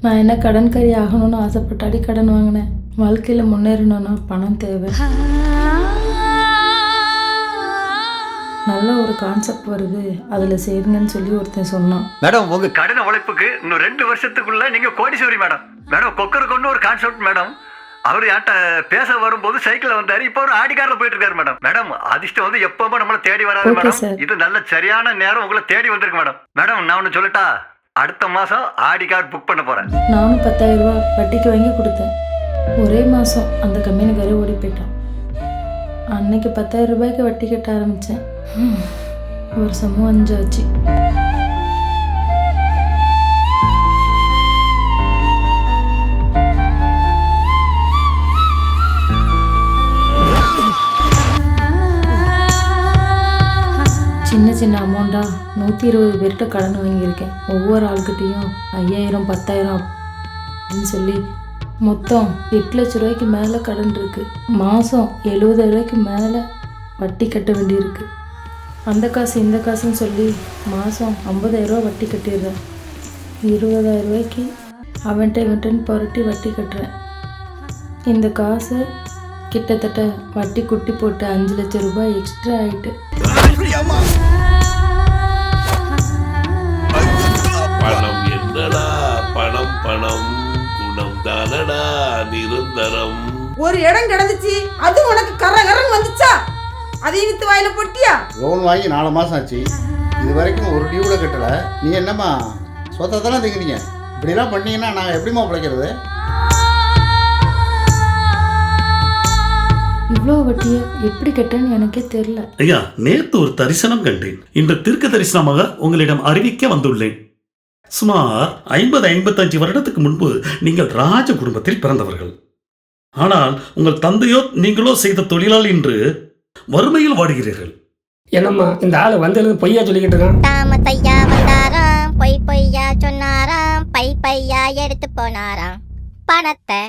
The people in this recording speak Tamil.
நான் என்ன கடன்காரி ஆகணும்னு ஆசைப்பட்டாடி கடன் வாங்கினேன். வாழ்க்கையில் முன்னேறணும்னா பணம் தேவை. நல்ல ஒரு கான்செப்ட் வருது, அதில் சேருங்கன்னு சொல்லி ஒருத்தன் சொன்னான். மேடம் உங்க கடின உழைப்புக்கு இன்னும் 2 வருஷத்துக்குள்ள நீங்க கோடீஸ்வரி மேடம். மேடம் கொக்கருக்கு ஒன்று ஒரு கான்செப்ட் மேடம். அவர் யார்ட்ட பேச வரும்போது சைக்கிள் வந்தாரு, இப்போ ஒரு ஆடி கார்ல போயிட்டு இருக்காரு மேடம். மேடம் அதிர்ஷ்டம் வந்து எப்பவுமே நம்மளை தேடி வராது மேடம். இது நல்ல சரியான நேரம் உங்களை தேடி வந்திருக்கு மேடம். மேடம் நான் ஒன்று சொல்லட்டா, அடுத்த மாசம் ஆடி கார் புக் பண்ண போறேன். நானும் 10,000 ரூபா வட்டிக்கு வாங்கி கொடுத்தேன். ஒரே மாதம் அந்த கம்பெனிக்காரே ஓடி போயிட்டான். அன்னைக்கு 10,000 ரூபாய்க்கு வட்டி கட்ட ஆரம்பித்தேன். வருஷமும் 5 ஆச்சு. சின்ன சின்ன அமௌண்ட்டா 120 பேர்கிட்ட கடன் வாங்கியிருக்கேன். ஒவ்வொரு ஆள்கிட்டையும் 5,000 10,000 அப்படின்னு சொல்லி மொத்தம் 8 லட்ச ரூபாய்க்கு மேலே கடன் இருக்குது. மாதம் 70,000 ரூபாய்க்கு மேலே வட்டி கட்ட வேண்டியிருக்கு. அந்த காசு இந்த காசுன்னு சொல்லி மாதம் 50,000 ரூபா வட்டி கட்டிடுறேன். 20,000 ரூபாய்க்கு அவன்கிட்ட இவன்ட்டுன்னு புரட்டி வட்டி கட்டுறேன். இந்த காசு கிட்டத்தட்ட வட்டி குட்டி போட்டு 5 லட்சம் ரூபாய் எக்ஸ்ட்ரா ஆயிட்டு. பணம் என்னடா, பணம் பணம் குணம் தானடா நிரந்தரம். ஒரு இடம் கிடந்துச்சு, அது உனக்கு கரகரன்னு வந்துச்சா? அதையும் வித்து வாயில போட்டியா? லோன் வாங்கி 4 மாதம் ஆச்சு, இது வரைக்கும் ஒரு டியூ கூட கட்டலை. நீ என்னம்மா சொத்தை தானே திங்கிறீங்க? இப்படிலாம் பண்ணீங்கன்னா நான் எப்படிமா பிழைக்கிறது? இவ்வளோ வட்டியை எப்படி கட்டன்னு எனக்கே தெரியல. ஐயா, நேற்று ஒரு தரிசனம் கண்டேன். இன்று தீர்க்க தரிசனமாக உங்களிடம் அறிவிக்க வந்துள்ளேன். சுமார் 50-55 வருடத்துக்கு முன்பு நீங்கள் ராஜ குடும்பத்தில் பிறந்தவர்கள். ஆனால் உங்கள் தந்தையோ நீங்களோ செய்த தொழிலால் இன்று வறுமையில் வாடுகிறீர்கள். என்னம்மா இந்த ஆளு வந்து பொய்யா சொல்லிக்கிட்டு இருக்கான்? தாமத்தையா வந்தாராம், பொய்யா சொன்னாராம், பையா எடுத்து போனாராம் பணத்தை.